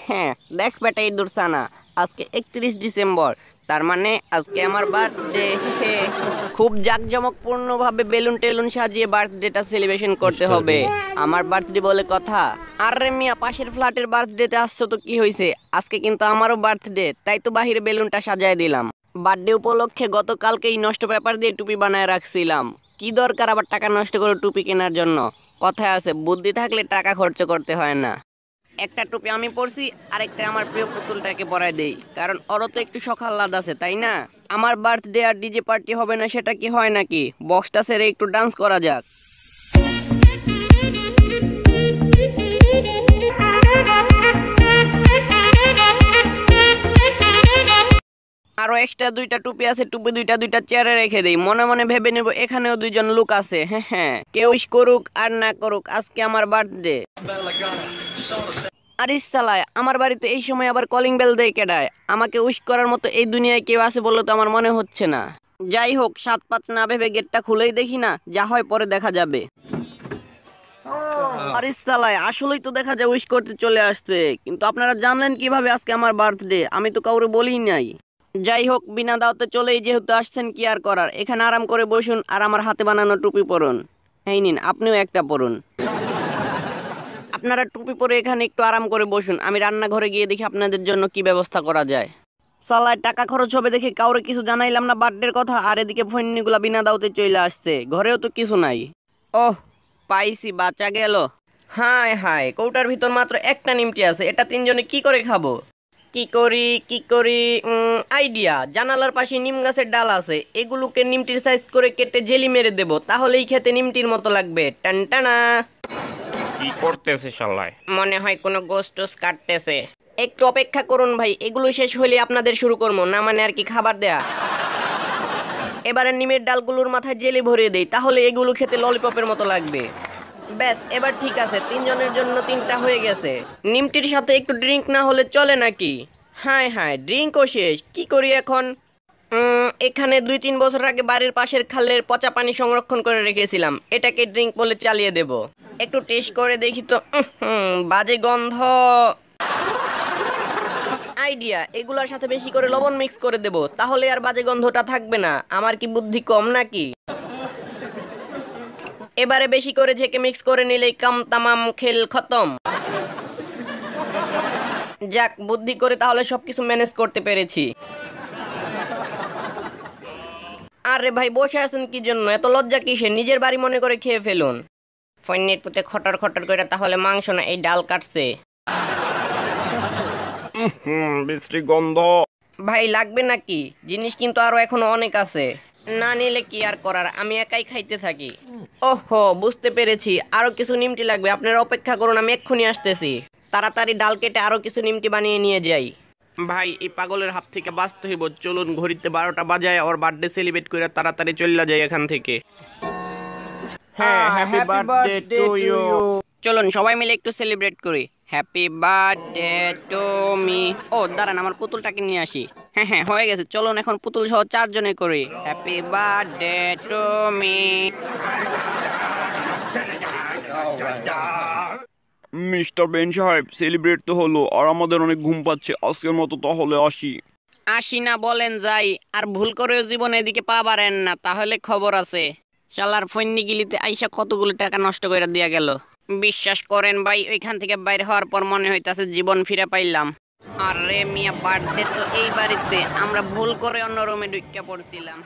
হ্যাঁ, দেখ বেটা এই দুরসানা, আজকে 31 ডিসেম্বর, তার মানে আজকে আমার বার্থডে। খুব জাঁকজমকপূর্ণ ভাবে বেলুন টেলুন সাজিয়ে বার্থডেটা সেলিব্রেশন করতে মিস্টার হবে। বিন। আমার বার্থডে বলে কথা। আরে মিয়া, পাশের ফ্ল্যাটের বার্থডেতে আসছো তো কি হয়েছে, আজকে কিন্তু আমারও বার্থডে, তাই তো বাহিরে বেলুনটা সাজায় দিলাম। বার্থডে উপলক্ষে গতকালকেই নষ্ট পেপার দিয়ে টুপি বানায় রাখছিলাম। কি দরকার আবার টাকা নষ্ট করে টুপি কেনার জন্য? কথায় আছে, বুদ্ধি থাকলে টাকা খরচ করতে হয় না। একটা টুপি আমি পরছি, আরেকটা আমার প্রিয় পুতুলটাকে পরায় দেই, কারণ ওরও তো একটু শখ আহ্লাদ আছে, তাই না? আমার বার্থডে আর ডিজে পার্টি হবে না সেটা কি হয় নাকি? বক্সটা ছেড়ে একটু ডান্স করা যাক। আরো এক্সট্রা দুইটা টুপি আছে, টুপি দুইটা দুইটা চেয়ারে রেখে দেই। মনে মনে ভেবে নেব এখানেও দুইজন লোক আছে। হ্যাঁ হ্যাঁ, কেউ উইশ করুক আর না করুক, আজকে আমার বার্থডে। আরে সালায়, আমার বাড়িতে এই সময় আবার কলিং বেল দেয় কেডায়? আমাকে উইশ করার মতো এই দুনিয়ায় কেউ আছে বলে তো আমার মনে হচ্ছে না। যাই হোক, 7-5 না ভেবে গেটটা খুলেই দেখি না, যা হয় পরে দেখা যাবে। আরে সালায়, আসলেই তো দেখা যায় উইশ করতে চলে আসছে। কিন্তু আপনারা জানলেন কিভাবে আজকে আমার বার্থডে? আমি তো কাউরে বলিই নাই। যাই হোক, বিনা দাওয়াতে চলেই যেহেতু আসছেন, কি আর করার। এখানে আরাম করে বসুন আর আমার হাতে বানানো টুপি পরুন। এই নিন, আপনিও একটা পরুন। আপনারা টুপি পরে এখানে একটু আরাম করে বসুন, আমি রান্নাঘরে গিয়ে দেখি আপনাদের জন্য কি ব্যবস্থা করা যায়। সালায়, টাকা খরচ হবে দেখে কাউরে কিছু জানাইলাম না বার্থডের কথা, আর এদিকে ফৈন্নিগুলা বিনা দাওতে চলে আসছে, ঘরেও তো কিছু নাই। ওহ, পাইছি, বাঁচা গেল। হায় হায়, কৌটার ভিতর মাত্র একটা নিমটি আছে, এটা তিনজনে কি করে খাবো? কি করি আইডিয়া, জানালার পাশে নিম গাছের ডাল আছে, এগুলোকে নিমটির সাইজ করে কেটে জেলি মেরে দেবো, তাহলেই খেতে নিমটির মতো লাগবে। টানটানা। কি করতেছে শালায়? মনে হয় কোনো গোস্ট টোস কাটতেছে। একটু অপেক্ষা করুন ভাই, এগুলো শেষ হলে আপনাদের শুরু করবো, না মানে আর কি খাবার দেয়া। এবারে নিমের ডালগুলোর মাথায় জেলি ভরিয়ে দেই, তাহলে এগুলো খেতে ললিপপের মতো লাগবে। ব্যাস, এবার ঠিক আছে, তিনজনের জন্য তিনটা হয়ে গেছে। নিমটির সাথে একটু ড্রিঙ্ক না হলে চলে নাকি? হায় হায়, ড্রিঙ্কও শেষ, কি করি এখন? এখানে 2-3 বছর আগে বাড়ির পাশের খালের পচা পানি সংরক্ষণ করে রেখেছিলাম, এটাকে ড্রিঙ্ক বলে চালিয়ে দেব। একটু টেস্ট করে দেখি তো। বাজে গন্ধ। আইডিয়া, এগুলোর সাথে বেশি করে লবণ মিক্স করে দেব, তাহলে আর বাজে গন্ধটা থাকবে না। আমার কি বুদ্ধি কম নাকি? এবারে বেশি করে ঝেঁকে মিক্স করে নিলেই কাম তামাম খেল খতম। যাক, বুদ্ধি করে তাহলে সবকিছু ম্যানেজ করতে পেরেছি। আরে ভাই, বসে আছেন কি জন্য? এত লজ্জা কিসে? নিজের বাড়ি মনে করে খেয়ে ফেলুন। ফৈন্নির পুঁতে খটর খটর করে তাহলে মাংস না, এই ডাল কাটছে। বিশ্রী গন্ধ। ভাই, লাগবে নাকি? জিনিস কিন্তু আরো এখনো অনেক আছে। না নিলে কি আর করার, আমি একাই খাইতে থাকি। ওহো, বুঝতে পেরেছি, আরো কিছু নিমটি লাগবে। আপনারা অপেক্ষা করুন, আমি এক্ষুনি আসতেছি। তাড়াতাড়ি ডাল কেটে আরো কিছু নিমটি বানিয়ে নিয়ে যাই। ভাই, এই পাগলের হাত থেকে বাঁচতে হইব। চলুন, ঘড়িতে 12টা বাজায় ওর বার্থডে সেলিব্রেট করে তাড়াতাড়ি চলে যাই এখান থেকে। হ্যাঁ, হ্যাপি বার্থডে টু ইউ। চলুন সবাই মিলে একটু সেলিব্রেট করি। Happy birthday to me. ও দাঁড়ান, আমার পুতুলটাকে নিয়ে আসি। হ্যাঁ হ্যাঁ, হয়ে গেছে, চলুন এখন পুতুল সহ 4 জনে করি। Happy birthday to me. Mister Ben সাহেব, সেলিব্রেট তো হলো, আর আমাদের অনেক ঘুম পাচ্ছে, আজকের মতো তাহলে আসি। আসি না বলেন যাই, আর ভুল করেও জীবনে এদিকে পা বাড়েন না, তাহলে খবর আছে। শালার ফন্নি গিলিতে আইসা কতগুলো টাকা নষ্ট করে দিয়া গেল। বিশ্বাস করেন ভাই, ওইখান থেকে বাইরে হওয়ার পর মনে হইতাছে জীবন ফিরে পাইলাম। আরে মিয়া, বার্থডে তো এই বাড়িতে, আমরা ভুল করে অন্য রুমে ঢুকিয়া পড়ছিলাম।